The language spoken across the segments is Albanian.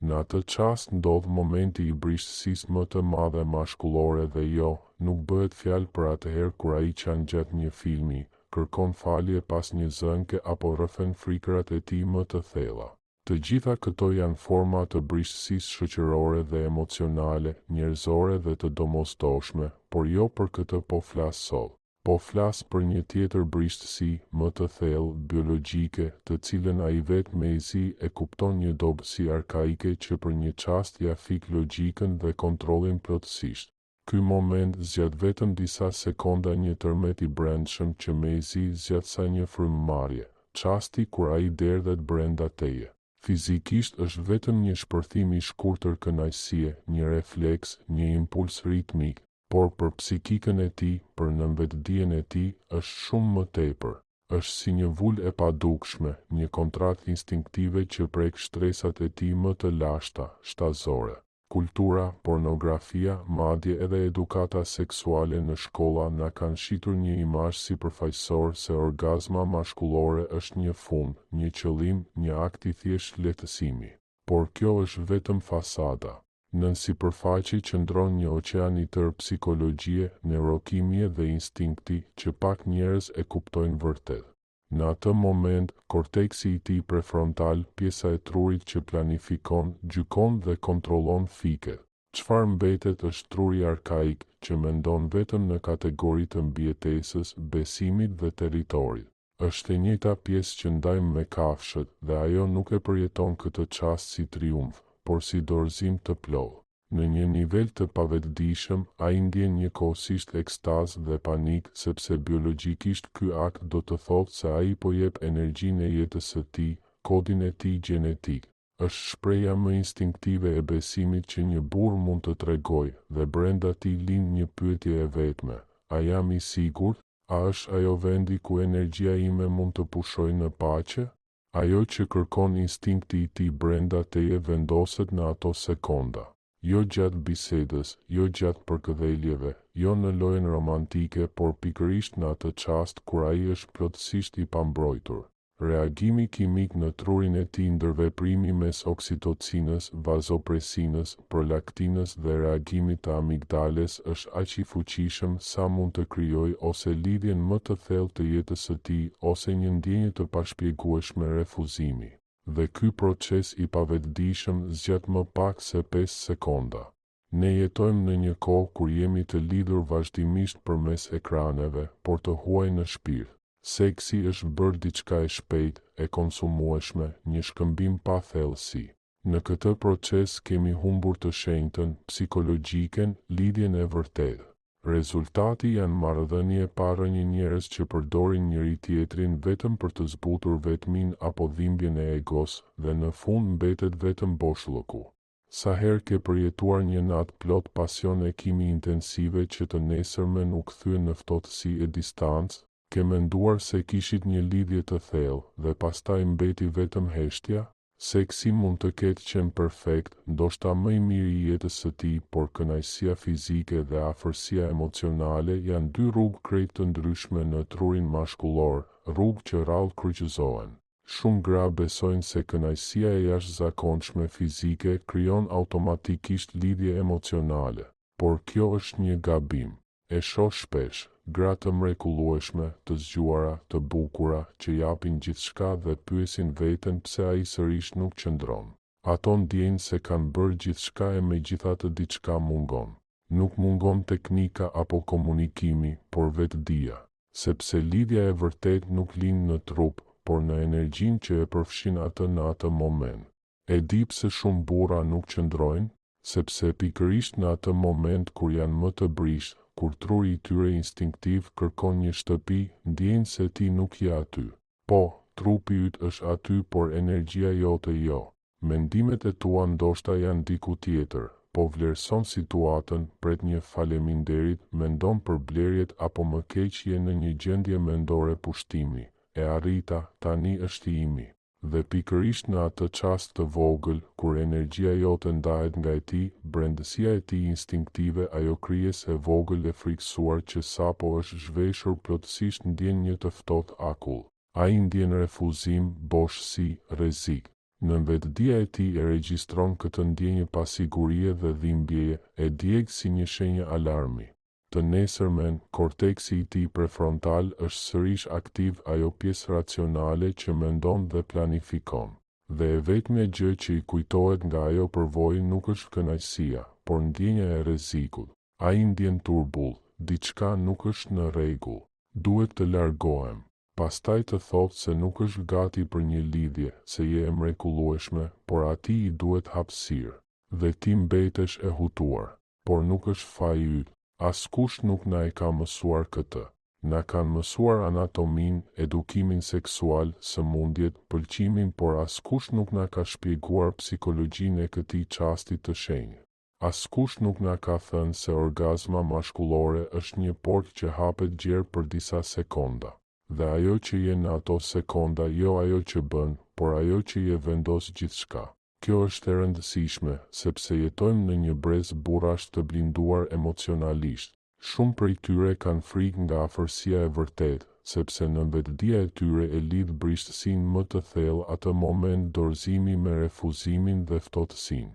Në atë çast ndodh momenti i brishtësisë më të madhe mashkullore dhe jo, nuk bëhet fjalë për atëherë kur ai qan gjatë një filmi, kërkon falje pas një zënke apo rrëfen frikërat e tij më të thella. Të gjitha këto janë forma të brishtësisë shoqërore dhe emocionale, njerëzore dhe të domosdoshme, por jo për këtë po flas sot. Po flas për një tjetër brishtësi, më të thellë, biologjike, të cilën ai vetë mezi e kupton, një dobësi arkaike që për një çast ja fik logjikën dhe kontrollin plotësisht. Ky moment zgjat vetëm disa sekonda, një tërmet i brendshëm që mezi zgjat sa një frymëmarrje, çasti kur ai derdhet brenda teje. Fizikisht është vetëm një shpërthim i shkurtër kënaqësie, një refleks, një impuls ritmik, por për psikikën e tij, për nënvetdijen e tij, është shumë më tepër. Është si një vulë e padukshme, një kontratë instinktive që prek shtresat e tij më të lashta, shtazore. Kultura, pornografia, madje edhe edukata seksuale në shkolla na kanë shitur një imazh sipërfaqësor se orgazma mashkullore është një fund, një qëllim, një akt i thjesht lehtësimi. Por kjo është vetëm fasada. Nën sipërfaqe qëndron një oqean i tërë psikologjie, neurokimie dhe instinkti që pak njerëz e kuptojnë vërtet. Në atë moment, korteksi i tij prefrontal, pjesa e trurit që planifikon, gjykon dhe kontrollon fiket. Çfarë mbetet është truri arkaik që mendon vetëm në kategori të mbijetesës, besimit dhe territorit. Është e njëjta pjesë që ndajmë me kafshët dhe ajo nuk e përjeton këtë çast si triumf, por si dorëzim të plotë. Në një nivel të pavetëdijshëm, ai ndjen njëkohësisht ekstazë dhe panik, sepse biologjikisht ky akt do të thotë se ai po jep energjinë e jetës së tij, kodin e tij gjenetik. Është shpreha më instinktive e besimit që një burr mund të tregojë, dhe brenda tij lind një pyetje e vetme: a jam i sigurt? A është ajo vendi ku energjia ime mund të pushojë në paqe? Ajo që kërkon instinkti i tij brenda teje vendoset në ato sekonda. Jo gjatë bisedës, jo gjatë përkëdheljeve, jo në lojën romantike, por pikërisht në atë çast kur ai është plotësisht i pambrojtur. Reagimi kimik në trurin e tij, ndërveprimi mes oksitocinës, vazopresinës, prolaktinës dhe reagimit të amigdales është aq i fuqishëm sa mund të krijojë ose lidhjen më të thellë të jetës së tij ose një ndjenjë të pashpjegueshme refuzimi. Dhe ky proces i pavetëdijshëm zgjat më pak se 5 sekonda. Ne jetojmë në një kohë kur jemi të lidhur vazhdimisht përmes ekraneve, por të huaj në shpirt. Seksi është bërë diçka e shpejtë, e konsumueshme, një shkëmbim pa thellësi. Në këtë proces kemi humbur të shenjtën, psikologjiken, lidhjen e vërtetë. Rezultati janë marrëdhënie pa rënje, njerëz që përdorin njëri tjetrin vetëm për të zbutur vetmin apo dhimbjen e egos, dhe në fund mbetet vetëm boshllëku. Sa herë ke përjetuar një natë plot pasion e kimi intensive që të nesërmen u kthye në ftohtësi e distancë? Ke menduar se kishit një lidhje të thellë dhe pastaj mbeti vetëm heshtja? Seksi mund të ketë qenë perfekt, ndoshta më i miri i jetës së tij, por kënaqësia fizike dhe afërsia emocionale janë dy rrugë krejt të ndryshme në trurin mashkullor, rrugë që rrallë kryqëzohen. Shumë gra besojnë se kënaqësia e jashtëzakonshme fizike krijon automatikisht lidhje emocionale, por kjo është një gabim. E shoh shpesh gra të mrekullueshme, të zgjuara, të bukura, që japin gjithçka dhe pyesin veten pse ai sërish nuk qëndron. Ato ndjejnë se kanë bërë gjithçka e megjithatë diçka mungon. Nuk mungon teknika apo komunikimi, por vetëdia, sepse lidhja e vërtet nuk lind në trup, por në energjinë që e përfshin atë në atë moment. E di pse shumë burra nuk qëndrojnë? Sepse pikërisht në atë moment kur janë më të brisht, kur truri i tyre instinktiv kërkon një shtëpi, ndjejnë se ti nuk je aty. Po, trupi yt është aty, por energjia jote jo. Mendimet e tua ndoshta janë diku tjetër, po vlerëson situatën, pret një faleminderit, mendon për blerjet apo më keq je në një gjendje mendore pushtimi. E arrita, tani është i imi. Dhe pikërisht në atë çast të vogël, kur energjia jote ndahet nga e tij, brendësia e tij instinktive, ajo krijes e vogël e frikësuar që sapo është zhveshur plotësisht ndjen një të ftohtë akull. Ai ndjen refuzim, boshësi, rrezik. Në vetdia e tij e regjistron këtë ndjenjë pasigurie dhe dhimbjeje, e djeg si një shenjë alarmi. Të nesërmen, korteksi i tij prefrontal është sërish aktiv, ajo pjesë racionale që mendon dhe planifikon. Dhe e vetmja gjë që i kujtohet nga ajo përvojë nuk është kënaqësia, por ndjenja e rrezikut. Ai ndjen turbull, diçka nuk është në rregull, duhet të largohem. Pastaj të thotë se nuk është gati për një lidhje, se je e mrekullueshme, por atij i duhet hapësirë. Dhe ti mbetesh e hutuar, por nuk është faji yt. Askush nuk na e ka mësuar këtë. Na kanë mësuar anatominë, edukimin seksual, sëmundjet, pëlqimin, por askush nuk na ka shpjeguar psikologjinë e këtij çasti të shenjtë. Askush nuk na ka thënë se orgazma mashkullore është një portë që hapet gjerë për disa sekonda. Dhe ajo që je në ato sekonda, jo ajo që bën, por ajo që je vendos gjithçka. Kjo është e rëndësishme, sepse jetojmë në një brez burrash të blinduar emocionalisht. Shumë prej tyre kanë frikë nga afërsia e vërtetë, sepse në vetdia e tyre e lidh brishtësinë më të thellë atë moment dorëzimi me refuzimin dhe ftohtësinë.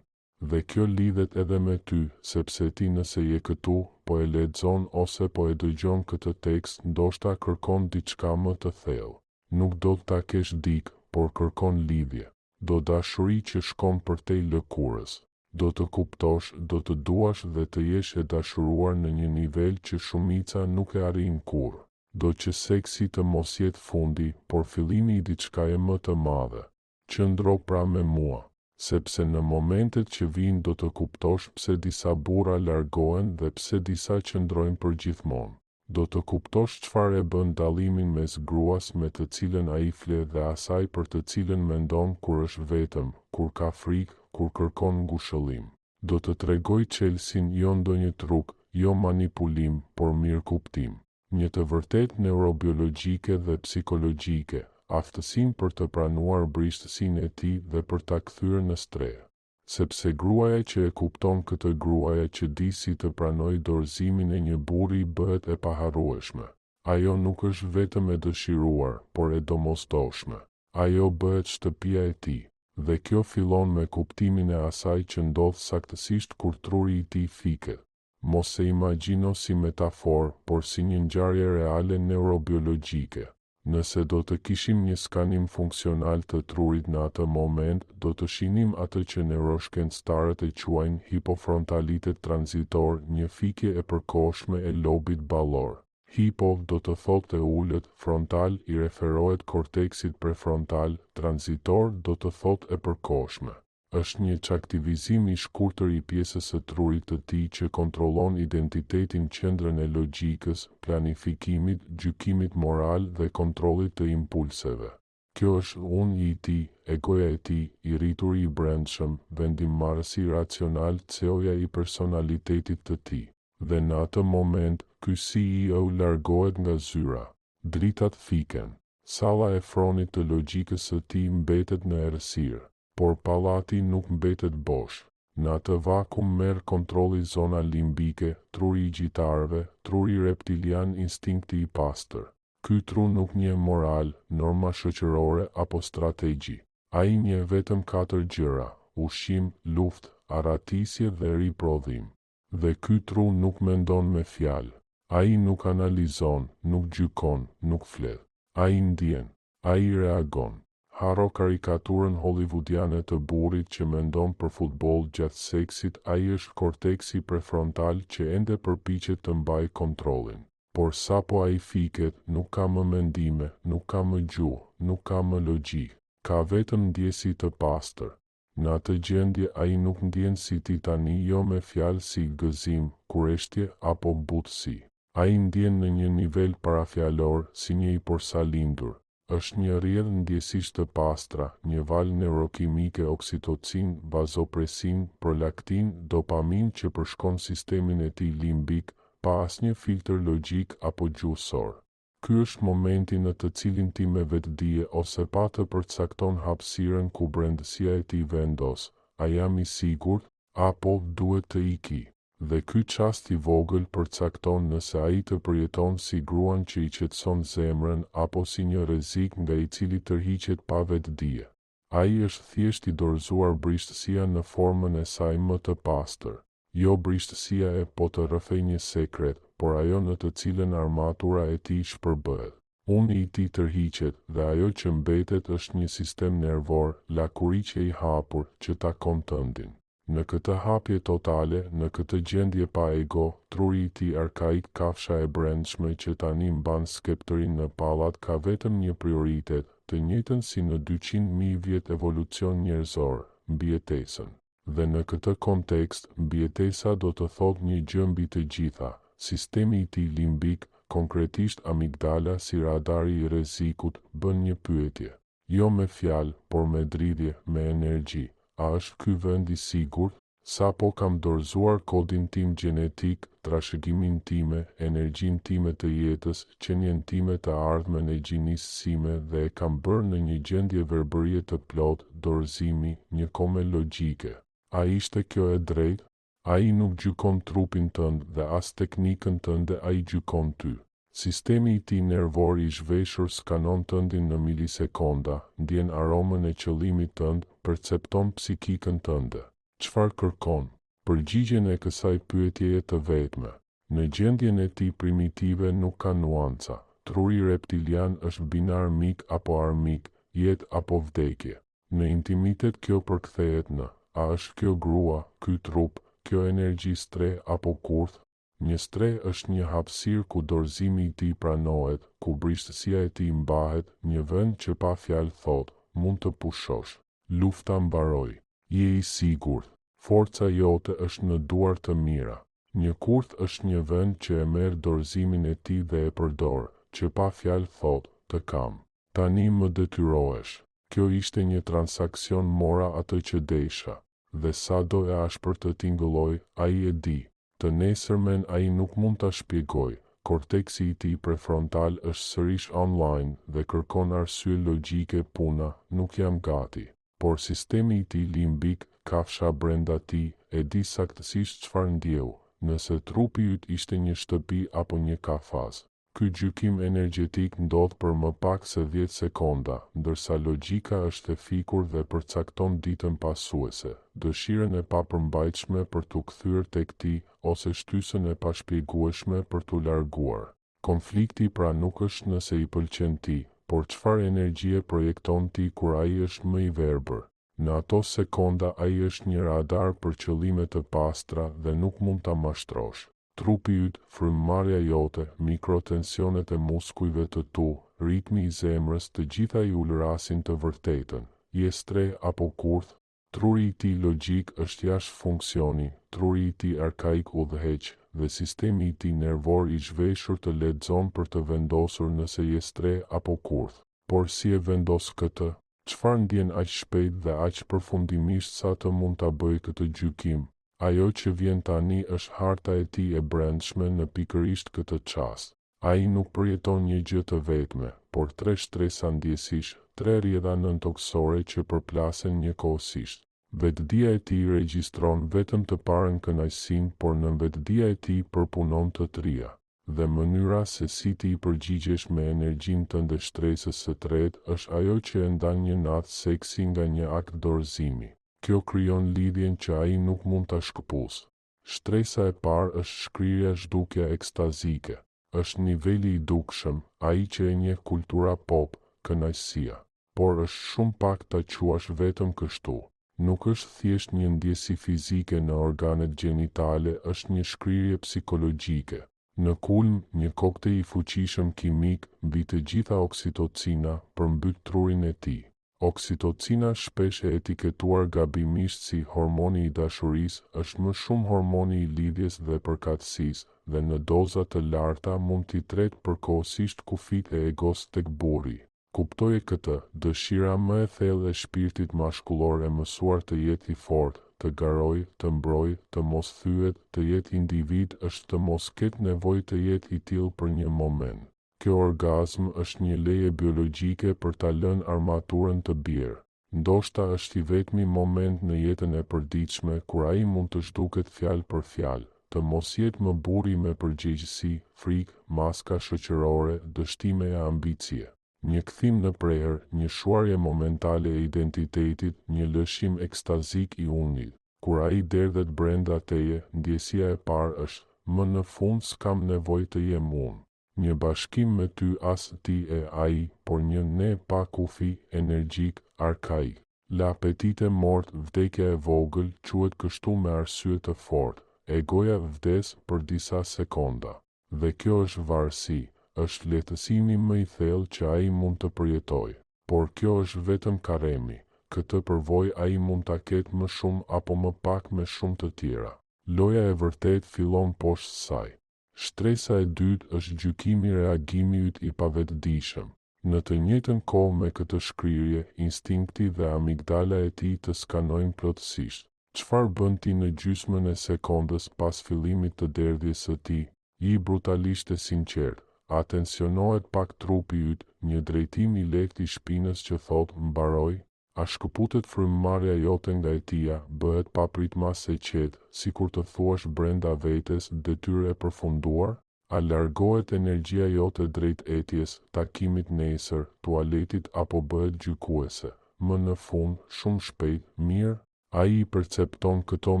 Dhe kjo lidhet edhe me ty, sepse ti nëse je këtu, po e lexon ose po e dëgjon këtë tekst, ndoshta kërkon diçka më të thellë. Nuk do ta kesh dik, por kërkon lidhje. Do dashuri që shkon përtej lëkurës. Do të kuptosh, do të duash dhe të jesh e dashuruar në një nivel që shumica nuk e arrin kurrë. Do që seksi të mos jetë fundi, por fillimi i diçkaje më të madhe. Qëndro pra me mua, sepse në momentet që vijnë do të kuptosh pse disa burra largohen dhe pse disa qëndrojnë për gjithmonë. Do të kuptosh çfarë e bën dallimin mes gruas me të cilën ai fle dhe asaj për të cilën mendon kur është vetëm, kur ka frikë, kur kërkon ngushëllim. Do të tregoj çelësin jo ndonjë truk, jo manipulim, por mirëkuptim. Një të vërtet neurobiologjike dhe psikologjike, aftësinë për të pranuar brishtësinë e tij dhe për ta kthyer në streh. Sepse gruaja që e kupton këtë, gruaja që di si të pranojë dorëzimin e një burri, bëhet e paharrueshme. Ajo nuk është vetëm e dëshiruar, por e domosdoshme. Ajo bëhet shtëpia e tij. Dhe kjo fillon me kuptimin e asaj që ndodh saktësisht kur truri i tij fiket. Mos e imagjino si metaforë, por si një ngjarje reale neurobiologjike. Nëse do të kishim një skanim funksional të trurit në atë moment, do të shinim atë që neuroshkencëtarët e quajnë hipofrontalitet tranzitor, një fikje e përkohshme e lobit ballor. Hipo do të thotë e ulët, frontal i referohet korteksit prefrontal, tranzitor do të thotë e përkohshme. Është një çaktivizim i shkurtër i pjesës së trurit të tij që kontrollon identitetin, qendrën e logjikës, planifikimit, gjykimit moral dhe kontrollit të impulseve. Kjo është unë i tij, egoja e tij, i rrituri i brendshëm, vendimmarrësi racional, ceoja i personalitetit të tij. Dhe në atë moment, ky CEO largohet nga zyra. Dritat fiken. Salla e fronit të logjikës së tij mbetet në errësirë. Por pallati nuk mbetet bosh. Në atë vakum merr kontrolli zona limbike, truri i gjitarëve, truri reptilian, instinkti i pastër. Ky tru nuk njeh moral, norma shoqërore apo strategji. Ai njeh vetëm 4 gjëra: ushqim, luftë, arratisje dhe riprodhim. Dhe ky tru nuk mendon me fjalë. Ai nuk analizon, nuk gjykon, nuk flet. Ai ndjen, ai reagon. Haro karikaturën hollywoodiane të burrit që mendon për futboll gjatë seksit, ai është korteksi prefrontal që ende përpiqet të mbajë kontrollin. Por sapo ai fiket, nuk ka më mendime, nuk ka më gjuhë, nuk ka më logjik, ka vetëm ndjesi të pastër. Në atë gjendje ai nuk ndjen si ti tani, jo me fjalë, si gëzim, kurreshtje apo butësi. Ai ndjen në një nivel parafjalor, si një i porsalindur. Është një rrjedhë ndjesish të pastra, një valë neurokimike, oksitocin, vazopresin, prolaktin, dopamin që përshkon sistemin e tij limbik, pa asnjë filtr logjik apo gjuhësor. Ky është momenti në të cilin ti me vetdije ose pa të përcakton hapësirën ku brendësia e tij vendos, a jam i sigurt, apo duhet të iki. Dhe ky çast i vogël përcakton nëse ai të përjeton si gruan që i qetëson zemrën apo si një rrezik nga i cili tërhiqet pa vetdije. Ai është thjesht i dorëzuar brishtësia në formën e saj më të pastër. Jo brishtësia e po të rrëfej një sekret, por ajo në të cilën armatura e tij shpërbëhet. Unë i tij tërhiqet dhe ajo që mbetet është një sistem nervor, lakuriqe i hapur, që takon tëndin. Në këtë hapje totale, në këtë gjendje pa ego, truri i tij arkaik, kafsha e brendshme që tani mban skeptrin në pallat, ka vetëm një prioritet, të njëjtën si në 200.000 vjet evolucion njerëzor, mbijetesën. Dhe në këtë kontekst, mbijetesa do të thotë një gjë mbi të gjitha, sistemi i tij limbik, konkretisht amigdala si radari i rrezikut, bën një pyetje. Jo me fjalë, por me dridhje, me energji. A është ky vend i sigurt? Sapo kam dorëzuar kodin tim gjenetik, trashëgimin time, energjinë time të jetës, qenien time të ardhmen e gjinisë sime dhe e kam bërë në një gjendje verbërie të plot, dorëzimi, një kome logjike. A ishte kjo e drejtë? Ai nuk gjykon trupin tënd dhe as teknikën tënde, ai gjykon ty. Sistemi i tij nervor i zhveshur skanon tëndin në milisekonda, ndjen aromën e qëllimit tënd, percepton psikikën tënde. Çfarë kërkon? Përgjigjen e kësaj pyetjeje të vetme. Në gjendjen e tij primitive nuk ka nuanca. Truri reptilian është binar mik apo armik, jetë apo vdekje. Në intimitet kjo përkthehet në: a është kjo grua, ky trup, kjo energji stre apo kurth? Një stre është një hapësirë ku dorëzimi i tij pranohet, ku brishtësia e tij mbahet, një vend që pa fjalë thot, mund të pushosh. Lufta mbaroi. Je i sigurt. Forca jote është në duar të mira. Një kurth është një vend që e merr dorëzimin e tij dhe e përdor, që pa fjalë thot, të kam. Tani më detyrohesh. Kjo ishte një transakcion, mora atë që desha. Dhe sa do e ashpër të tingëlloj, ai e di. Të nesërmen ai nuk mund ta shpjegoj. Korteksi i tij prefrontal është sërish online dhe kërkon arsye logjike. Puna, nuk jam gati. Por sistemi i tij limbik, kafsha brenda tij, e di saktësisht çfarë ndjeu, nëse trupi yt ishte një shtëpi apo një kafaz. Ky gjykim energjetik ndodh për më pak se 10 sekonda, ndërsa logjika është e fikur dhe përcakton ditën pasuese, dëshirën e papërmbajtshme për t'u kthyer tek ti, ose shtysën e pashpjegueshme për t'u larguar. Konflikti pra nuk është nëse i pëlqen ti, por çfarë energjie projekton ti kur ai është më i verbër. Në ato sekonda ai është një radar për qëllime të pastra dhe nuk mund ta mashtrosh. Trupi yt, frymëmarrja jote, mikrotensionet e muskujve të tu, ritmi i zemrës, të gjitha i ulërasin të vërtetën. Je stre apo kurth? Truri i tij logjik është jashtë funksioni, truri i tij arkaik udhëheq, dhe sistemi i tij nervor i zhveshur të lexon për të vendosur nëse je stre apo kurth. Por si e vendos këtë? Çfarë ndjen aq shpejt dhe aq përfundimisht sa të mund ta bëj këtë gjykim? Ajo që vjen tani është harta e tij e brendshme në pikërisht këtë çast. Ai nuk përjeton një gjë të vetme, por 3 shtresa ndjesish, 3 rrjedha nëntoksore që përplasen njëkohësisht. Vetdia e tij regjistron vetëm të parën kënaqësinë, por në vetdia e tij përpunon të trija. Dhe mënyra se si ti i përgjigjesh me energjinë tënde shtresës së tretë është ajo që e ndan një natë seksi nga një akt dorëzimi. Kjo krijon lidhjen që ai nuk mund ta shkëpusë. Shtresa e parë është shkrirja, zhdukja ekstazike. Është niveli i dukshëm, ai që e njeh kultura pop, kënaqësia. Por është shumë pak ta quash vetëm kështu. Nuk është thjesht një ndjesi fizike në organet gjenitale, është një shkrirje psikologjike. Në kulm, një koktejl i fuqishëm kimik, mbi të gjitha oksitocina, përmbyt trurin e tij. Oksitocina, shpesh e etiketuar gabimisht si hormoni i dashurisë, është më shumë hormoni i lidhjes dhe përkatësisë, dhe në doza të larta mund t'i tret përkohësisht kufit e egos tek burri. Kuptoje këtë, dëshira më e thellë e shpirtit mashkullor e mësuar të jetë i fortë, të garojë, të mbrojë, të mos thyet, të jetë individ, është të mos ketë nevojë të jetë i tillë për një moment. Kjo orgazm është një leje biologjike për ta lënë armaturën të bjerë. Ndoshta është i vetmi moment në jetën e përditshme kur ai mund të zhduket fjalë për fjalë, të mos jetë më burri me përgjegjësi, frikë, maska shoqërore, dështime e ambicie. një kthim në preher, një shuarje momentale e identitetit, një lëshim ekstazik i unit. Kur ai derdhet brenda teje, ndjesia e parë është, më në fund s'kam nevojë të jem unë. Një bashkim me ty as ti e ai, por një ne pa kufi, energjik, arkaik. La apetite mort, vdekja e vogël, quhet kështu me arsye të fortë. Egoja vdes për disa sekonda. Dhe kjo është varësi, është lehtësimi më i thellë që ai mund të përjetojë. Por kjo është vetëm karemi. Këtë përvojë ai mund ta ketë më shumë apo më pak me shumë të tjera. Loja e vërtet fillon poshtë saj. Shtresa e dytë është gjykimi, reagimi yt i pavetëdijshëm. Në të njëjtën kohë me këtë shkrirje, instinkti dhe amigdala e tij të skanojnë plotësisht. Çfarë bën ti në gjysmën e sekondës pas fillimit të derdhjes së tij? I brutalisht e sinqert. Atensionohet pak trupi yt, një drejtim i lehtë i shpinës që thotë mbaroj. A shkëputet frymëmarrja jote nga etia, bëhet papritmas e qetë, sikur të thuash brenda vetes detyrë e përfunduar? A largohet energjia jote drejt etjes, takimit nesër, tualetit apo bëhet gjykuese? Më në fund, shumë shpejt, mirë, ai i percepton këto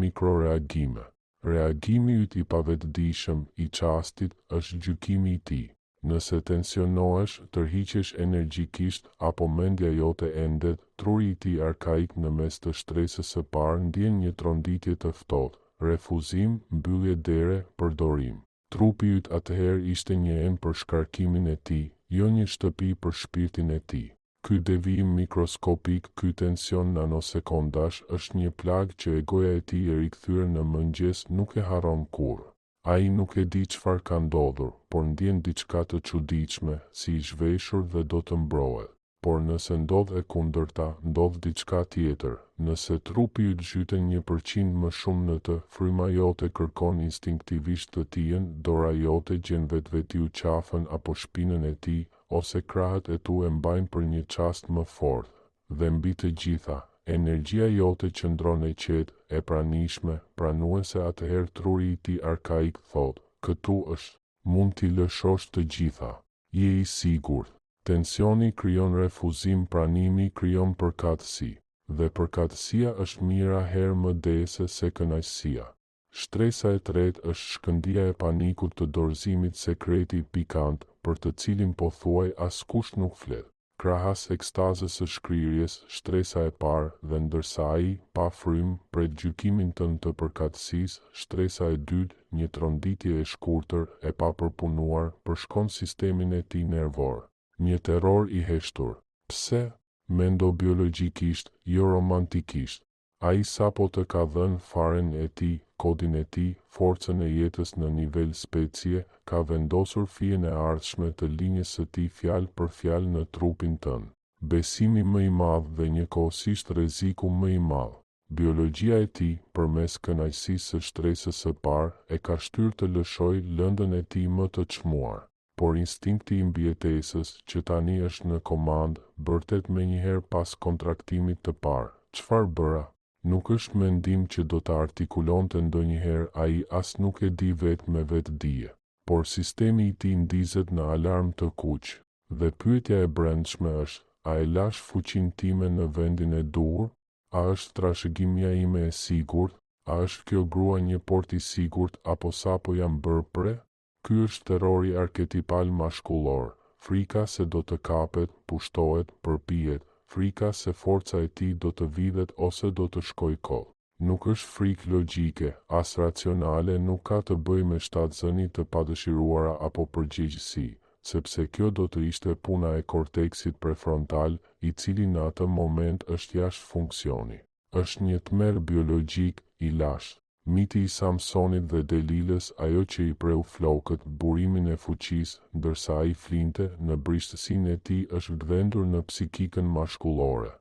mikroreagime. Reagimi yt i pavetëdijshëm i çastit është gjykimi i tij. Nëse tensionohesh, tërhiqesh energjikisht apo mendja jote endet, truri i tij arkaik në mes të shtresës së parë ndjen një tronditje të ftohtë, refuzim, mbyllje dere, përdorim. Trupi yt atëherë ishte një enë për shkarkimin e tij, jo një shtëpi për shpirtin e tij. Ky devijim mikroskopik, ky tension nanosekondash është një plagë që egoja e tij e rikthyer në mëngjes nuk e harron kurrë. Ai nuk e di çfarë ka ndodhur, por ndjen diçka të çuditshme, si i zhveshur dhe do të mbrohet. Por nëse ndodh e kundërta, ndodh diçka tjetër. Nëse trupi yt zhyten 1% më shumë në të, fryma jote kërkon instinktivisht të tijen, dora jote gjen vetvetiu qafën apo shpinën e tij, ose krahët e tu e mbajnë për një çast më fort. Dhe mbi të gjitha, energjia jote qëndron e qetë, e pranishme, pranuese. Atëherë truri i tij arkaik thotë, këtu është, mund t'i lëshosh të gjitha. Je i sigurt. Tensioni krijon refuzim, pranimi krijon përkatësi. Dhe përkatësia është mijëra herë më dese se kënaqësia. Shtresa e tretë është shkëndija e panikut, të dorëzimit sekreti pikant, për të cilin pothuaj askush nuk flet. Krahas ekstazës së shkrirjes, shtresa e parë, dhe ndërsa ai, pa frymë, pret gjykimin tënd të përkatësisë, shtresa e dytë, një tronditje e shkurtër, e papërpunuar, përshkon sistemin e tij nervor. Një terror i heshtur. Pse? Mendo biologjikisht, jo romantikisht. Ai sapo të ka dhënë faren e tij, kodin e tij, forcën e jetës në nivel specie, ka vendosur fijen e ardhshme të linjës së tij fjalë për fjalë në trupin tënd. Besimi më i madh dhe njëkohësisht rreziku më i madh. Biologjia e tij, përmes kënaqësisë së shtresës së parë, e ka shtyrë të lëshojë lëndën e tij më të çmuar. Por instinkti i mbijetesës, që tani është në komandë, bërtet menjëherë pas kontraktimit të parë. Çfarë bëra? Nuk është mendim që do të artikulonte ndonjëherë, ai as nuk e di vetë me vetëdije. Por sistemi i tij ndizet në alarm të kuq. Dhe pyetja e brendshme është, a e lash fuqinë time në vendin e duhur? A është trashëgimia ime e sigurt? A është kjo grua një port i sigurt apo sapo jam bërë pre? Ky është terrori arketipal mashkullor, frika se do të kapet, pushtohet, përpihet, frika se forca e tij do të vidhet ose do të shkojë kohë. Nuk është frikë logjike, as racionale, nuk ka të bëjë me shtatzëni të padëshiruara apo përgjegjësi, sepse kjo do të ishte puna e korteksit prefrontal, i cili në atë moment është jashtë funksioni. Është një tmerr biologjik i lashtë. Miti i Samsonit dhe Delilës, ajo që i preu flokët, burimin e fuqisë, ndërsa ai flinte, në brishtësinë e tij është gdhendur në psikikën mashkullore.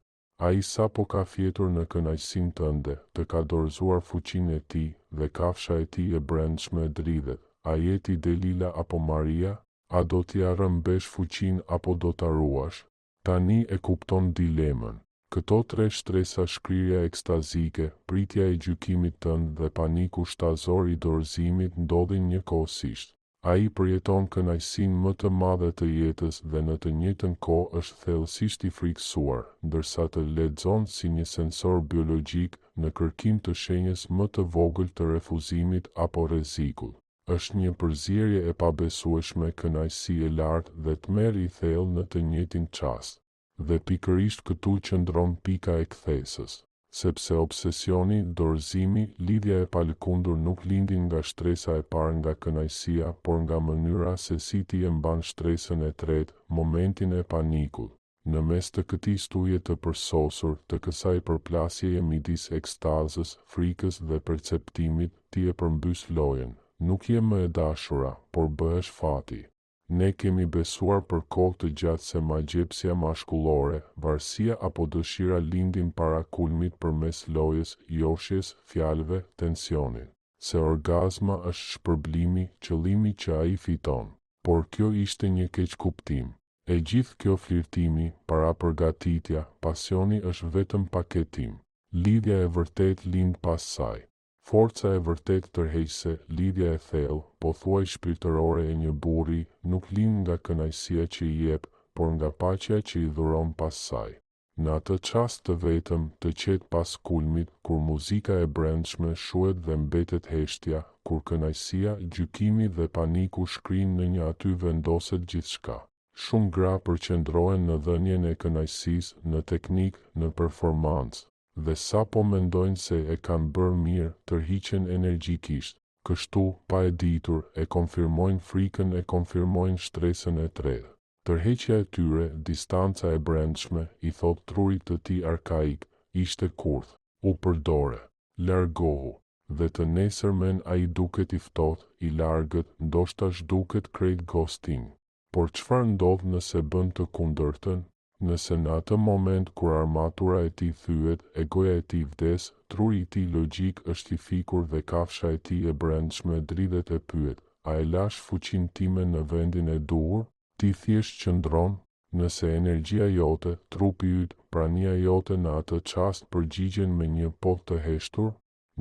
Ai sapo ka fjetur në kënaqësinë tënde, të ka dorëzuar fuqinë e tij, dhe kafsha e tij e brendshme dridhet. A je ti Delila apo Maria? A do t'ia rrëmbesh fuqinë apo do ta ruash? Tani e kupton dilemën. Këto tre shtresa, shkrirja ekstazike, pritja e gjykimit tënd dhe paniku shtazor i dorëzimit, ndodhin njëkohësisht. Ai përjeton kënaqësinë më të madhe të jetës dhe në të njëjtën kohë është thellësisht i frikësuar, ndërsa të lexon si një sensor biologjik në kërkim të shenjës më të vogël të refuzimit apo rrezikull. Është një përzierje e pabesueshme kënaqësi e lartë dhe tmerr i thellë në të njëjtin çast. Dhe pikërisht këtu qëndron pika e kthesës. Sepse obsesioni, dorëzimi, lidhja e palëkundur nuk lindin nga shtresa e parë nga kënaqësia, por nga mënyra se si ti e mban shtresën e tretë, momentin e panikut. Në mes të këtij stuje të përsosur, të kësaj përplasjeje midis ekstazës, frikës dhe perceptimit, ti e përmbys lojën. Nuk je më e dashura, por bëhesh fati. Ne kemi besuar për kohë të gjatë se magjepsia mashkullore, varësia apo dëshira lindin para kulmit përmes lojës, joshjes, fjalëve, tensionit. Se orgazma është shpërblimi, qëllimi që ai fiton. Por kjo ishte një keqkuptim. E gjithë kjo flirtimi, para përgatitja, pasioni është vetëm paketim. Lidhja e vërtet lind pas saj. Forca e vërtet tërheqëse, lidhja e thellë, pothuaj shpirtërore e një burri, nuk lind nga kënaqësia që i jep, por nga paqja që i dhuron pas saj. Në atë çast të vetëm, të qetë pas kulmit, kur muzika e brendshme shuhet dhe mbetet heshtja, kur kënaqësia, gjykimi dhe paniku shkrijnë në një aty vendoset gjithçka. Shumë gra përqendrohen në dhënien e kënaqësisë, në teknikë, në performancë. Dhe sa po mendojnë se e kanë bërë mirë, tërhiqen energjikisht. Kështu, pa e ditur, e konfirmojnë frikën, e konfirmojnë shtresën e tretë. Tërheqja e tyre, distanca e brendshme, i thot trurit të tij arkaik, ishte kurth, u përdore, largohu. Dhe të nesërmen ai duket i ftohtë, i largët, ndoshta zhduket krejt ghosting. Por çfarë ndodh nëse bën të kundërtën? Nëse në atë moment kur armatura e tij thyet, egoja e tij vdes, truri i tij logjik është i fikur dhe kafsha e tij e brendshme dridhet e pyet, a e lash fuqinë time në vendin e duhur? Ti thjesht qëndron? Nëse energjia jote, trupi yt, prania jote në atë çast përgjigjen me një po të heshtur?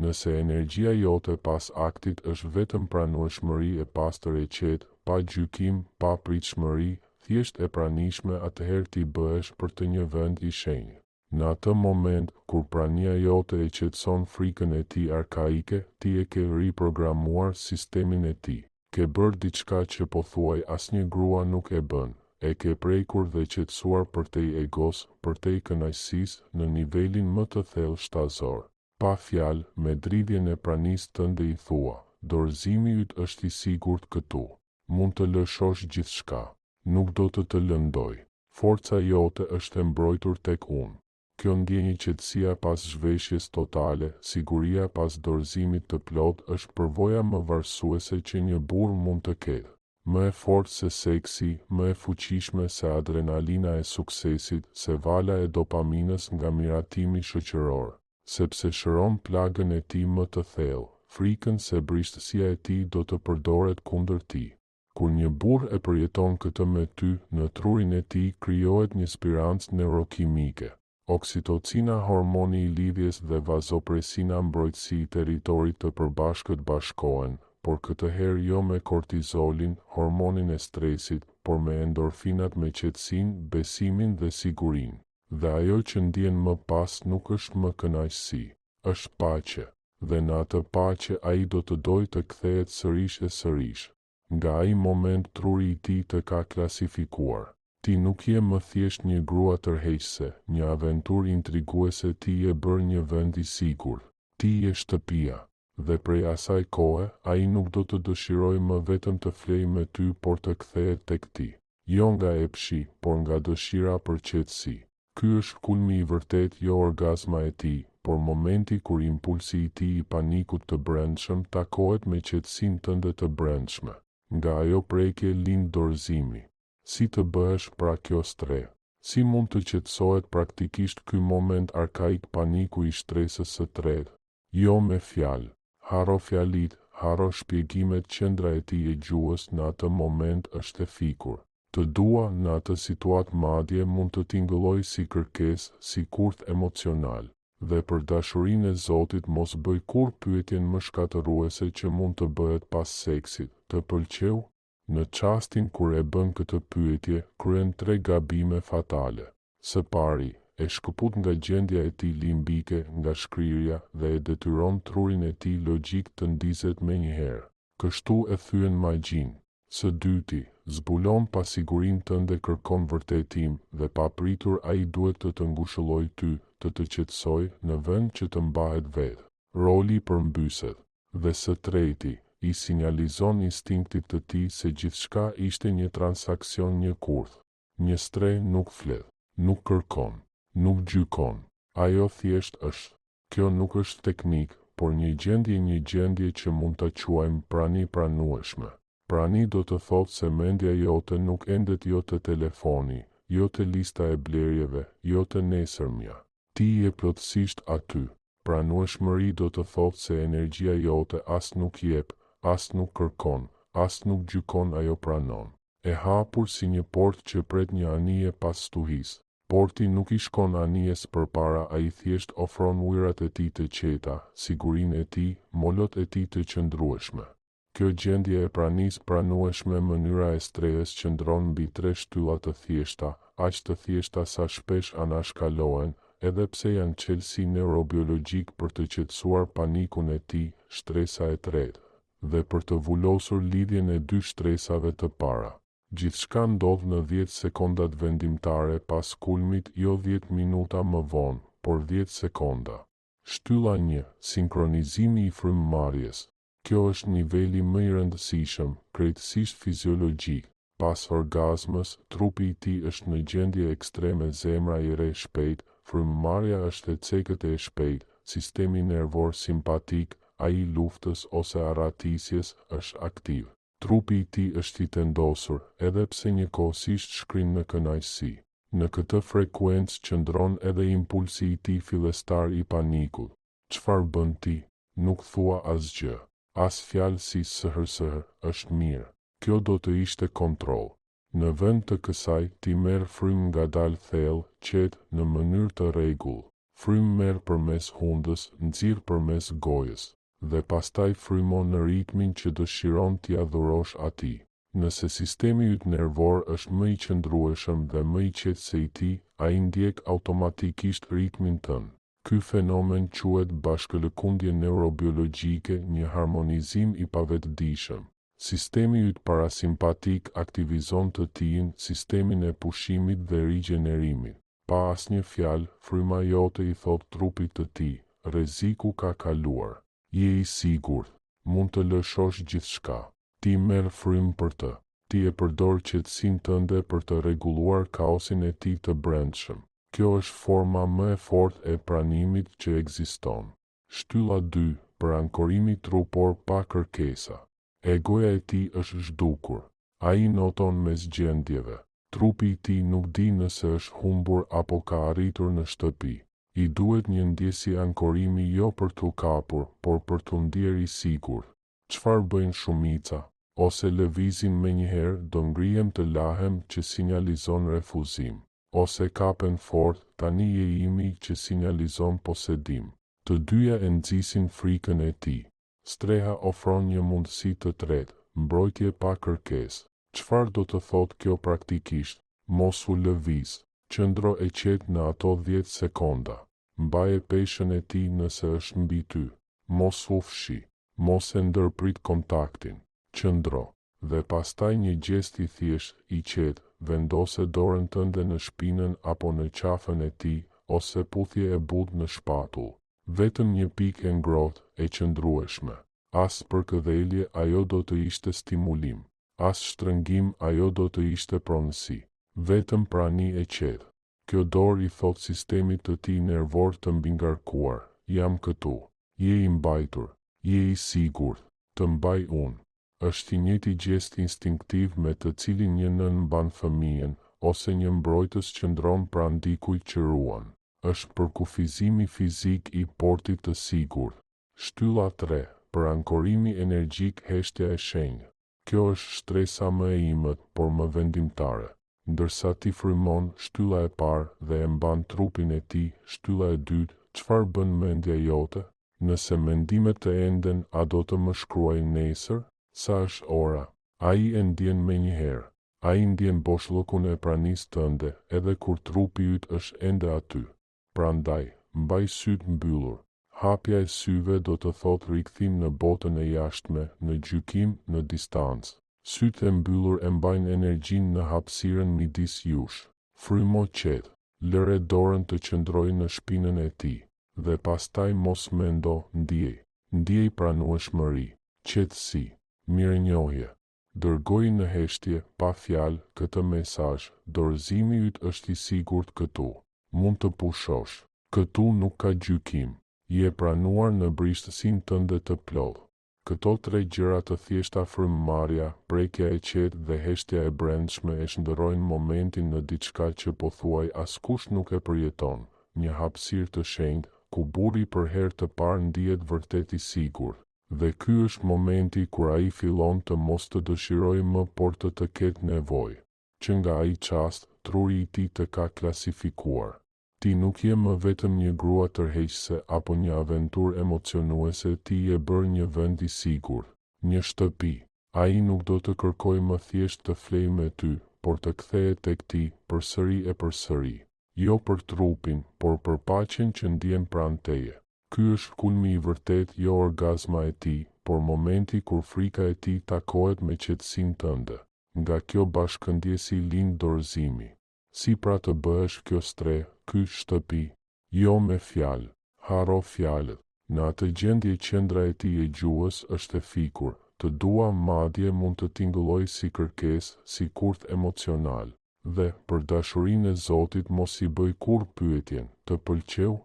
Nëse energjia jote pas aktit është vetëm pranueshmëri e pastër e qetë, pa gjykim, pa pritshmëri, thjesht e pranishme, atëherë ti bëhesh për të një vend i shenjtë. Në atë moment, kur prania jote e qetëson frikën e tij arkaike, ti e ke riprogramuar sistemin e tij. Ke bërë diçka që pothuaj asnjë grua nuk e bën. E ke prekur dhe qetësuar përtej egos, përtej kënaqësisë, në nivelin më të thellë shtazor. Pa fjalë, me dridhjen e pranisë tënde i thua, dorëzimi yt është i sigurt këtu. Mund të lëshosh gjithçka. Nuk do të lëndoj. Forca jote është e mbrojtur tek unë. Kjo ndjenjë qetësia pas zhveshjes totale, siguria pas dorëzimit të plot është përvoja më varësuese që një burr mund të ketë. Më e fortë se seksi, më e fuqishme se adrenalina e suksesit, se vala e dopaminës nga miratimi shoqëror, sepse shëron plagën e tij më të thellë, frikën se brishtësia e tij do të përdoret kundër tij. Kur një burr e përjeton këtë me ty, në trurin e tij krijohet një spirancë neurokimike. Oksitocina, hormoni i lidhjes dhe vazopresina, mbrojtësi i territorit të përbashkët bashkohen, por këtë herë jo me kortizolin, hormonin e stresit, por me endorfinat, me qetësinë, besimin dhe sigurinë. Dhe ajo që ndjen më pas nuk është më kënaqësi, është paqe. Dhe në atë paqe ai do të dojë të kthehet sërish e sërish. Nga ai moment truri i tij të ka klasifikuar. Ti nuk je më thjesht një grua tërheqëse, një aventurë intriguese, ti je bërë një vend i sigurt. Ti je shtëpia. Dhe prej asaj kohe, ai nuk do të dëshirojë më vetëm të flejë me ty, por të kthehet tek ti. Jo nga epshi, por nga dëshira për qetësi. Ky është kulmi i vërtet, jo orgazma e tij, por momenti kur impulsi i tij i panikut të brendshëm takohet me qetësinë tënde të brendshme. Nga ajo prekje lind dorëzimi. Si të bëhesh pra kjo stre? Si mund të qetësohet praktikisht ky moment arkaik, paniku i shtresës së tretë? Jo me fjalë. Haro fjalit, haro shpjegimet, qendra e tij e gjuhës në atë moment është e fikur. Të dua në atë situatë madje mund të tingëlloj si kërkesë, si kurth emocional. Dhe për dashurinë e Zotit mos bëj kur pyetjen më shkatëruese që mund të bëhet pas seksit, të pëlqeu? Në çastin kur e bën këtë pyetje, kryen 3 gabime fatale. Së pari, e shkëput nga gjendja e tij limbike nga shkrirja dhe e detyron trurin e tij logjik të ndizet menjëherë. Kështu e thyen magjin. Së dyti, zbulon pasigurinë tënde, kërkon vërtetim dhe papritur ai duhet të të ngushëllojë ty, të të qetësojë në vend që të mbahet vetë. Roli përmbyset. Dhe së treti, i sinjalizon instinktit të tij se gjithçka ishte një transaksion, një kurth. Një streh nuk flet, nuk kërkon, nuk gjykon. Ajo thjesht është. Kjo nuk është teknik, por një gjendje që mund ta quajmë prani pranueshme. Prani do të thotë se mendja jote nuk endet jo te telefoni, jo te lista e blerjeve, jo te nesërmja. Ti je plotësisht aty. Pranueshmëri do të thotë se energjia jote as nuk jep, as nuk kërkon, as nuk gjykon, ajo pranon. E hapur si një portë që pret një anije pas stuhisë. Porti nuk i shkon anijes përpara, ai thjesht ofron ujërat e tij të qeta, sigurinë e tij, molot e tij të qëndrueshme. Kjo gjendje e pranisë pranueshme, mënyra e strehës, qëndron mbi 3 shtylla të thjeshta, aq të thjeshta sa shpesh anashkalohen, edhe pse janë çelësi neurobiologjik për të qetësuar panikun e tij, shtresa e tretë, dhe për të vullosur lidhjen e 2 shtresave të para. Gjithçka ndodh në 10 sekondat vendimtare pas kulmit, jo 10 minuta më vonë, por 10 sekonda. Shtylla 1, sinkronizimi i frymëmarrjes. Kjo është niveli më i rëndësishëm, krejtësisht fiziologjik. Pas orgazmës, trupi i tij është në gjendje ekstreme, zemra i rre shpejt, frymëmarrja është e cekët e shpejt, sistemi nervor simpatik, ai i luftës ose arratisjes, është aktiv. Trupi i tij është i tendosur, edhe pse njëkohësisht shkrin në kënaqësi. Në këtë frekuencë qëndron edhe impulsi i tij fillestar i panikut. Çfarë bën ti? Nuk thua asgjë. As fjalë si sëhër, është mirë. Kjo do të ishte kontroll. Në vend të kësaj, ti merr frymë ngadalë thellë, qetë, në mënyrë të rregull. Frymë merr përmes hundës, nxirr përmes gojës, dhe pastaj frymon në ritmin që dëshiron t'i adhurosh atij. Nëse sistemi yt nervor është më i qëndrueshëm dhe më i qetë se i tij, ai ndjek automatikisht ritmin tënd. Ky fenomen quhet bashkëlëkundje neurobiologjike, një harmonizim i pavetëdijshëm. Sistemi yt parasimpatik aktivizon të tijin, sistemin e pushimit dhe rigjenerimit. Pa asnjë fjalë, fryma jote i thot trupit të tij, rreziku ka kaluar. Je i sigurt, mund të lëshosh gjithçka. Ti merr frymë për të. Ti e përdor qetësinë tënde për të rregulluar kaosin e tij të brendshëm. Kjo është forma më e fortë e pranimit që ekziston. Shtylla 2, për ankorimi trupor pa kërkesa. Egoja e tij është zhdukur. Ai noton mes gjendjeve. Trupi i tij nuk di nëse është humbur apo ka arritur në shtëpi. I duhet një ndjesi ankorimi, jo për t'u kapur, por për t'u ndier i sigurt. Çfarë bëjnë shumica? Ose lëvizin menjëherë, do ngrihem të lahem, që sinjalizon refuzim. Ose kapen fort, tani je imi, që sinjalizon posedim. Të dyja e nxisin frikën e tij. Streha ofron një mundësi të tretë, mbrojtje pa kërkesë. Çfarë do të thotë kjo praktikisht? Mos u lëviz. Qëndro e qetë në ato 10 sekonda. Mbaje peshën e tij nëse është mbi ty. Mos u fshi. Mos e ndërprit kontaktin. Qëndro. Dhe pastaj një gjest i thjesht, i qetë, vendose dorën tënde në shpinën apo në qafën e tij, ose puthje e butë në shpatull. Vetëm një pikë e ngrohtë, e qëndrueshme. As përkëdhelje, ajo do të ishte stimulim. As shtrëngim, ajo do të ishte pronësi. Vetëm prani e qetë. Kjo dorë i thot sistemit të tij nervor të mbingarkuar, jam këtu. Je i mbajtur. Je i sigurt. Të mbaj unë. Është i njëjti gjest instinktiv me të cilin një nën mban fëmijën, ose një mbrojtës qëndron pranë dikujt që ruan. Është përkufizimi fizik i portit të sigurt. Shtylla 3, për ankorimi energjik, heshtja e shenjtë. Kjo është shtresa më e imët, por më vendimtare. Ndërsa ti frymon, shtylla e parë, dhe e mban trupin e tij, shtylla e dytë, çfarë bën mendja jote? Nëse mendimet të enden, a do të më shkruaj nesër? Sa është ora? Ai e ndjen menjëherë. Ai ndjen boshllëkun e pranisë tënde, edhe kur trupi yt është ende aty. Prandaj, mbaj sytë mbyllur. Hapja e syve do të thotë rikthim në botën e jashtme, në gjykim, në distancë. Sytë e mbyllur e mbajnë energjinë në hapësirën midis jush. Frymo qetë, lëre dorën të qëndrojë në shpinën e tij, dhe pastaj mos mendo, ndjej pranueshmëri, qetësi, mirënjohje. Dërgoj në heshtje, pa fjalë, këtë mesazh: dorëzimi yt është i sigurt këtu. Mund të pushosh. Këtu nuk ka gjykim. Je pranuar në brishtësinë tënde të plotë. Këto 3 gjëra të thjeshta, frymëmarrja, prekja e qetë dhe heshtja e brendshme, e shndërrojnë momentin në diçka që pothuaj askush nuk e përjeton, një hapësirë të shenjtë, ku burri për herë të parë ndihet vërtet i sigurt. Dhe ky është momenti kur ai fillon të mos të dëshirojë më, por të ketë nevojë që nga ai çast truri i tij të ka klasifikuar. Ti nuk je më vetëm një grua tërheqëse apo një aventurë emocionuese, ti je bërë një vend i sigurt, një shtëpi. Ai nuk do të kërkojë më thjesht të flejë me ty, por të kthehet tek ti përsëri e përsëri. Jo për trupin, por për paqen që ndjen pranë teje. Ky është kulmi i vërtet, jo orgazma e tij, por momenti kur frika e tij takohet me qetësinë tënde. Nga kjo bashkëndjesi lind dorëzimi. Si pra të bëhesh kjo stre, ky shtëpi? Jo me fjalë. Haro fjalët. Në atë gjendje qendra e tij e gjuhës është e fikur. Të dua madje mund të tingëlloj si kërkesë, si kurth emocional. Dhe, për dashurinë e Zotit, mos i bëj kurrë pyetjen: të pëlqeu?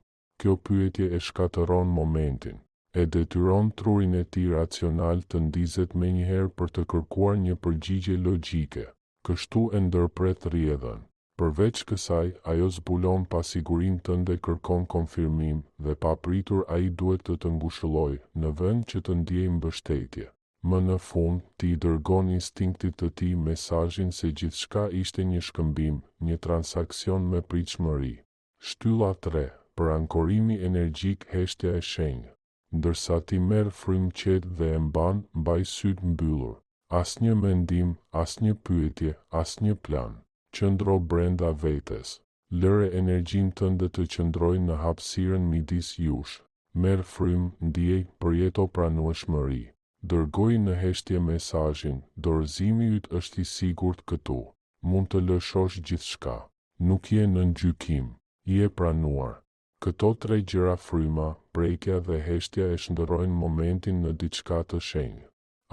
Kjo pyetje e shkatëron momentin, e detyron trurin e tij racional të ndizet menjëherë për të kërkuar një përgjigje logjike. Kështu e ndërpret rrjedhën. Përveç kësaj, ajo zbulon pasigurinë tënde, kërkon konfirmim, dhe papritur ai duhet të të ngushëllojë, në vend që të ndjejë mbështetje. Më në fund, ti i dërgon instinktit të tij mesazhin se gjithçka ishte një shkëmbim, një transaksion me pritshmëri. Shtylla 3. Për ankorimi energjik, heshtja e shenjtë. Ndërsa ti merr frymë qetë dhe e mban, mbaj sytë mbyllur. Asnjë mendim, asnjë pyetje, asnjë plan. Qëndro brenda vetes. Lëre energjinë tënde të qëndrojë në hapësirën midis jush. Merr frymë, ndjej, përjeto pranueshmëri. Dërgoj në heshtje mesazhin: dorëzimi yt është i sigurt këtu. Mund të lëshosh gjithçka. Nuk je në gjykim. Je pranuar. Këto 3 gjëra, fryma, prekja dhe heshtja, e shndërrojnë momentin në diçka të shenjtë.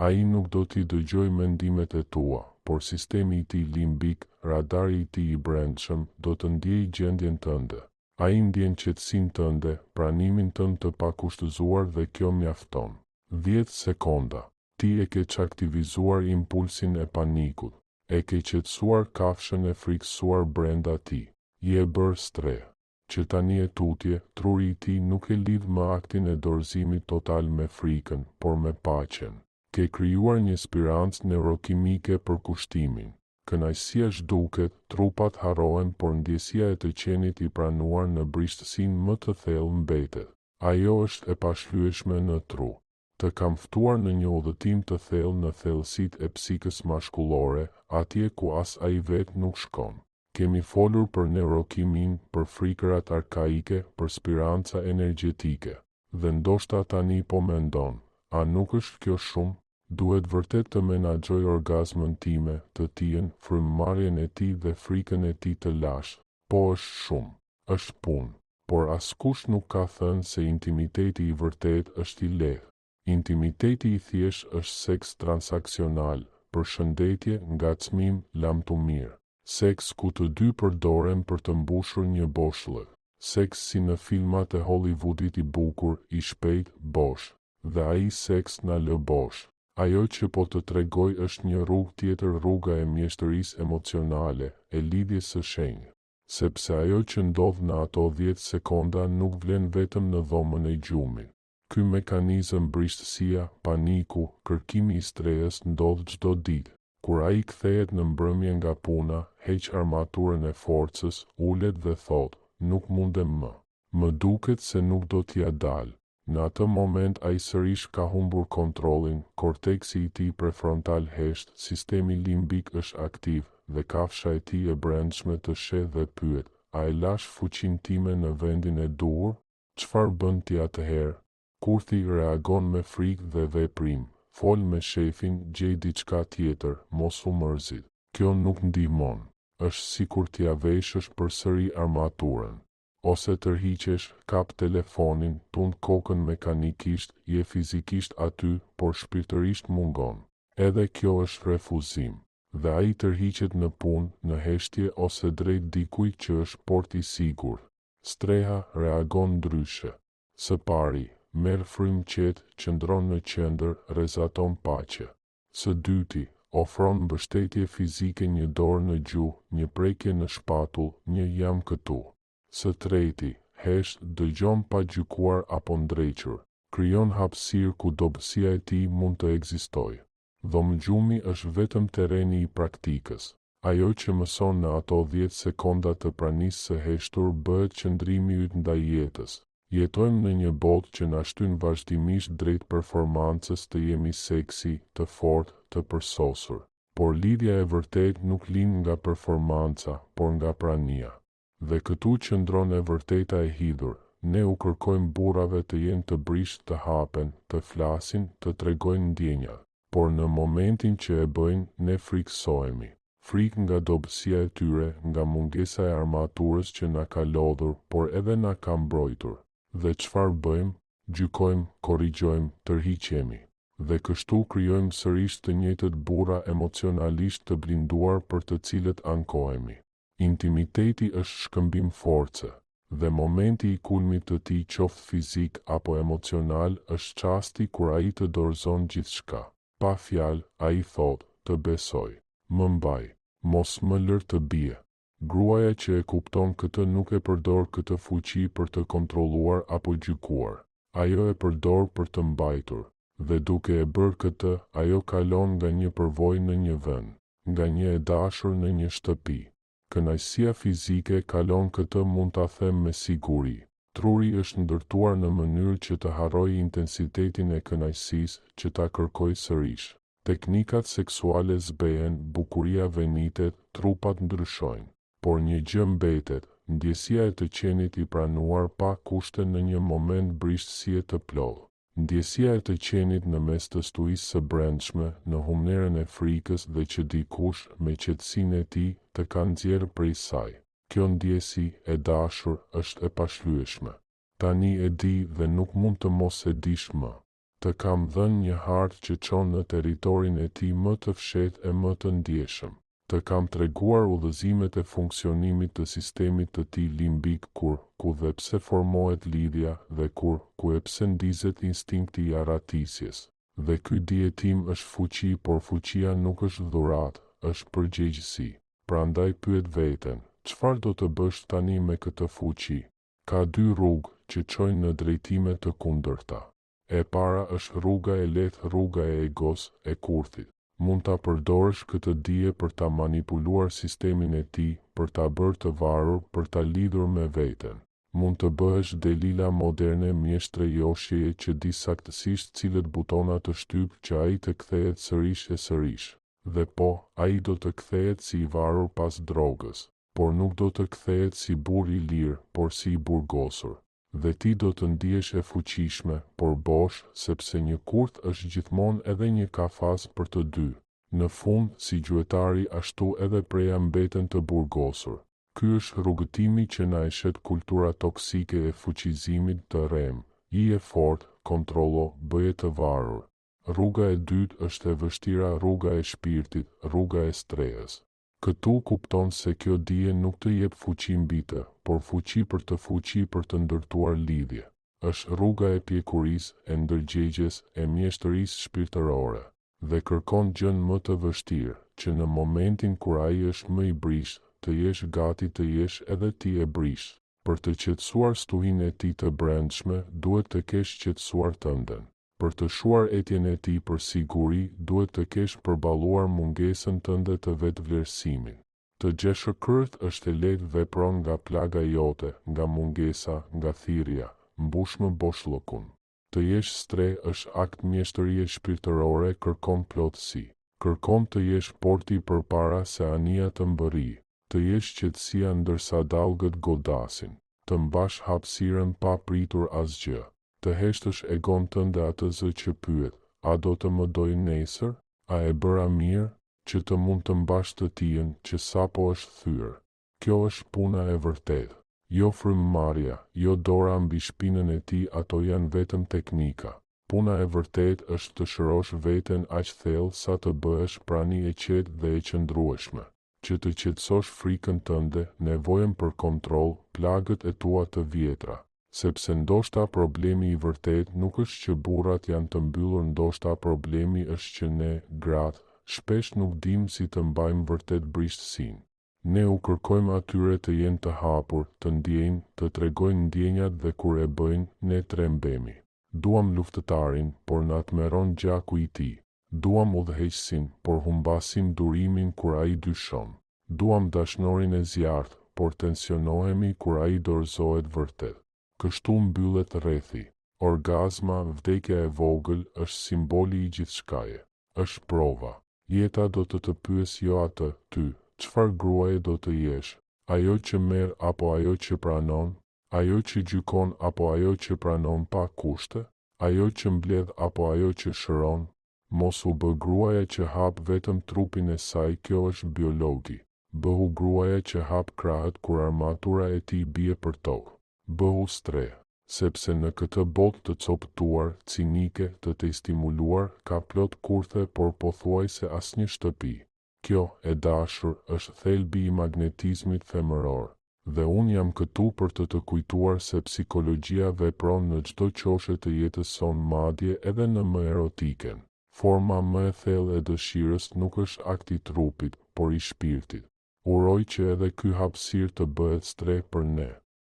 Ai nuk do t'i dëgjojë mendimet e tua, por sistemi i tij limbik, radari i tij i brendshëm, do të ndjejë gjendjen tënde. Ai ndjen qetësinë tënde, pranimin tënd të pakushtëzuar, dhe kjo mjafton. 10 sekonda. Ti e ke çaktivizuar impulsin e panikut. E ke qetësuar kafshën e frikësuar brenda ti. Je bërë stre. Që tani e tutje, truri i tij nuk e lidh më aktin e dorëzimit total me frikën, por me paqen. Ke krijuar një spirancë neurokimike për kushtimin. Kënaqësia zhduket, trupat harrohen, por ndjesia e të qenit i pranuar në brishtësinë më të thellë mbetet. Ajo është e pashlyeshme në tru. Të kam ftuar në një udhëtim të thellë në thellësitë e psikës mashkullore, atje ku as ai vet nuk shkon. Kemi folur për neurokimin, për frikërat arkaike, për spiranca energjetike. Dhe ndoshta tani po mendon: a nuk është kjo shumë? Duhet vërtet të menaxhoj orgazmën time, të tijen, frymëmarrjen e tij dhe frikën e tij të lash. Po është shumë. Është punë. Por askush nuk ka thënë se intimiteti i vërtet është i lehtë. Intimiteti i thjesht është seks transaksional, përshëndetje, ngacmim, lamtumir. Seks ku të dy përdoren për të mbushur një boshllëk. Seks si në filmat e Hollywoodit, i bukur, i shpejt, bosh. Dhe ai seks na lë bosh. Ajo që po të tregoj është një rrugë tjetër, rruga e mjeshtërisë emocionale, e lidhjes së shenjtë. Sepse ajo që ndodh në ato 10 sekonda nuk vlen vetëm në dhomën e gjumit. Ky mekanizëm, brishtësia, paniku, kërkimi i stresës, ndodh çdo ditë. Kur ai kthehet në mbrëmje nga puna, heq armaturën e forcës, ulet dhe thot: nuk mundem më. Më duket se nuk do t'ja dal. Në atë moment ai sërish ka humbur kontrollin, korteksi i tij prefrontal hesht, sistemi limbik është aktiv dhe kafsha e tij e brendshme të sheh dhe pyet: a e lash fuqinë time në vendin e duhur? Çfarë bën ti atëherë? Kurthi reagon me frikë dhe veprim. Fol me shefin, gjej diçka tjetër, mos u mërzit. Kjo nuk ndihmon. Është sikur t'ia veshësh përsëri armaturën. Ose tërhiqesh, kap telefonin, tund kokën mekanikisht, je fizikisht aty, por shpirtërisht mungon. Edhe kjo është refuzim. Dhe ai tërhiqet në punë, në heshtje ose drejt dikujt që është porti i sigurt. Streha reagon ndryshe. Së pari, merr frymë qetë, qëndron në qendër, rrezaton paqe. Së dyti, ofron mbështetje fizike, një dorë në gjuhë, një prekje në shpatull, një jam këtu. Së treti, hesht, dëgjon pa gjykuar apo ndrequr. Krijon hapësirë ku dobësia e tij mund të ekzistojë. Dhomgjumi është vetëm terreni i praktikës. Ajo që mëson në ato 10 sekonda të pranisë së heshtur bëhet qëndrimi yt ndaj jetës. Jetojmë në një botë që na shtyn vazhdimisht drejt performancës, të jemi seksi, të fortë, të përsosur. Por lidhja e vërtetë nuk lind nga performanca, por nga prania. Dhe këtu qëndron e vërteta e hidhur. Ne u kërkojmë burrave të jenë të brisht, të hapen, të flasin, të tregojnë ndjenjat. Por në momentin që e bëjnë, ne friksohemi. Frikë nga dobësia e tyre, nga mungesa e armaturës që na ka lodhur, por edhe na ka mbrojtur. Dhe çfarë bëjmë? Gjykojmë, korrigjojmë, tërhiqemi. Dhe kështu krijojmë sërish të njëjtët burra emocionalisht të blinduar për të cilët ankohemi. Intimiteti është shkëmbim force, dhe momenti i kulmit të tij, qoftë fizik apo emocional, është çasti kur ai të dorëzon gjithçka. Pa fjalë, ai thotë: të besoj, më mbaj, mos më lër të bie. Gruaja që e kupton këtë nuk e përdor këtë fuqi për të kontrolluar apo gjykuar. Ajo e përdor për të mbajtur. Dhe duke e bërë këtë, ajo kalon nga një përvojë në një vend, nga një e dashur në një shtëpi. Kënaqësia fizike kalon këtë, mund ta them me siguri. Truri është ndërtuar në mënyrë që të harrojë intensitetin e kënaqësisë, që ta kërkojë sërish. Teknikat seksuale zbehen, bukuria venitet, trupat ndryshojnë. Por një gjë mbetet, ndjesia e të qenit i pranuar pa kushte në një moment brishtësie të plotë. Ndjesia e të qenit në mes të stuisë së brendshme, në humnerën e frikës dhe që dikush, me qetësinë e tij, të ka nxjerrë prej saj. Kjo ndjesi, e dashur, është e pashlyeshme. Tani e di dhe nuk mund të mos e dish më. Të kam dhënë një hartë që çon në territorin e tij më të fshehtë e më të ndjeshëm. Të kam treguar udhëzimet e funksionimit të sistemit të tij limbik, ku dhe pse formohet lidhja dhe ku e pse ndizet instinkti i arratisjes. Dhe ky dijetim është fuqi, por fuqia nuk është dhuratë, është përgjegjësi. Prandaj pyet veten, çfarë do të bësh tani me këtë fuqi? Ka dy rrugë që çojnë në drejtime të kundërta. E para është rruga e lehtë, rruga e egos, e kurthit. Mund ta përdorësh këtë dije për ta manipuluar sistemin e tij, për ta bërë të varur, për ta lidhur me veten. Mund të bëhesh Delila moderne, mjeshtre joshjeje që di saktësisht cilët butona të shtyp që ai të kthehet sërish e sërish. Dhe po, ai do të kthehet si i varur pas drogës, por nuk do të kthehet si burr i lirë, por si i burgosur. Dhe ti do të ndihesh e fuqishme, por bosh, sepse një kurth është gjithmonë edhe një kafaz për të dy. Në fund, si gjuetari, ashtu edhe preja mbeten të burgosur. Ky është rrugëtimi që na e shet kultura toksike e fuqizimit të rrem. I e fortë, kontrollo, bëje të varur. Rruga e dytë është e vështira, rruga e shpirtit, rruga e strehës. Këtu kupton se kjo dije nuk të jep fuqi mbi të, por fuqi për të ndërtuar lidhje. Është rruga e pjekurisë, e ndërgjegjes, e mjeshtërisë shpirtërore. Dhe kërkon gjën më të vështirë, që në momentin kur ai është më i brisht, të jesh gati të jesh edhe ti e brisht. Për të qetësuar stuhinë e tij të brendshme, duhet të kesh qetësuar tënden. Për të shuar etjen e tij për siguri, duhet të kesh përballuar mungesën tënde të vetvlerësimit. Të gjeshëkërët është e lehtë, vepron nga plaga jote, nga mungesa, nga thirrja, mbush më boshllëkun. Të jesh stre është akt mjeshtërie shpirtërore, kërkon plotësi. Kërkon të jesh porti përpara se anija të mbërri. Të jesh qetësia ndërsa dallgët godasin. Të mbash hapësirën pa pritur asgjë. Të heshtësh egon tënde atëzë që pyet, a do të më doj nesër? A e bëra mirë? Që të mund të mbash të tijen që sapo është thyrë. Kjo është puna e vërtetë. Jo frymëmarrja, jo dora mbi shpinën e tij, ato janë vetëm teknika. Puna e vërtetë është të shërosh veten aq thellë sa të bëhesh prani e qetë dhe e qëndrueshme. Që të qetësosh frikën tënde, nevojën për kontroll, plagët e tua të vjetra. Sepse ndoshta problemi i vërtet nuk është që burrat janë të mbyllur, ndoshta problemi është që ne, gratë, shpesh nuk dim si të mbajmë vërtet brishtësinë. Ne u kërkojmë atyre të jenë të hapur, të ndjejnë, të tregojnë ndjenjat dhe kur e bëjnë, ne trembemi. Duam luftëtarin, por na tmerron gjaku i tij. Duam udhëheqësin, por humbasim durimin kur ai dyshon. Duam dashnorin e zjarrt, por tensionohemi kur ai dorëzohet vërtet. Kështu mbyllet rrethi. Orgazma, vdekja e vogël, është simboli i gjithçkaje. Është prova. Jeta do të pyesë jo atë, ty, çfarë gruaje do të jesh? Ajo që merr apo ajo që pranon? Ajo që gjykon apo ajo që pranon pa kushte? Ajo që mbledh apo ajo që shëron? Mos u bë gruaja që hap vetëm trupin e saj, kjo është biologji. Bëhu gruaja që hap krahët kur armatura e tij bie për tokë. Bëhu stre, sepse në këtë botë të copëtuar, cinike, të stimuluar, ka plot kurthe, por pothuajse asnjë shtëpi. Kjo, e dashur, është thelbi i magnetizmit femëror. Dhe unë jam këtu për të kujtuar se psikologjia vepron në çdo qoshe të jetës son, madje edhe në më erotiken. Forma më e thellë e dëshirës nuk është akti i trupit, por i shpirtit. Uroj që edhe ky hapësirë të bëhet stre për ne.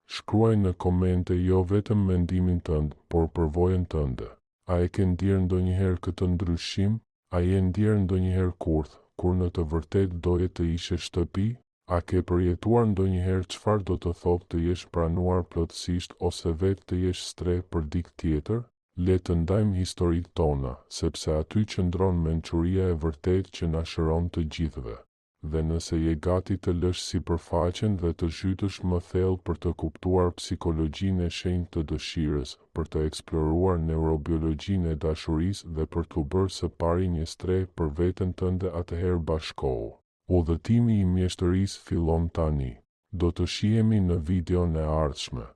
Shkruaj në komente jo vetëm mendimin tënd, por përvojën tënde. A e ke ndjerë ndonjëherë këtë ndryshim? A je ndjerë ndonjëherë kurth, kur në të vërtetë doje të ishe shtëpi? A ke përjetuar ndonjëherë çfarë do të thotë të jesh pranuar plotësisht ose vetë të jesh stre për dikë tjetër? Le të ndajmë historitë tona, sepse aty qëndron mençuria e vërtetë që na shëron të gjithëve. Dhe nëse je gati të lësh sipërfaqen dhe të zhytësh më thellë për të kuptuar psikologjinë e shenjtë të dëshirës, për të eksploruar neurobiologjinë e dashurisë dhe për t'u bërë së pari një stre për veten tënde, atëherë bashkohu. Udhëtimi i mjeshtërisë fillon tani. Do të shihemi në videon e ardhshme.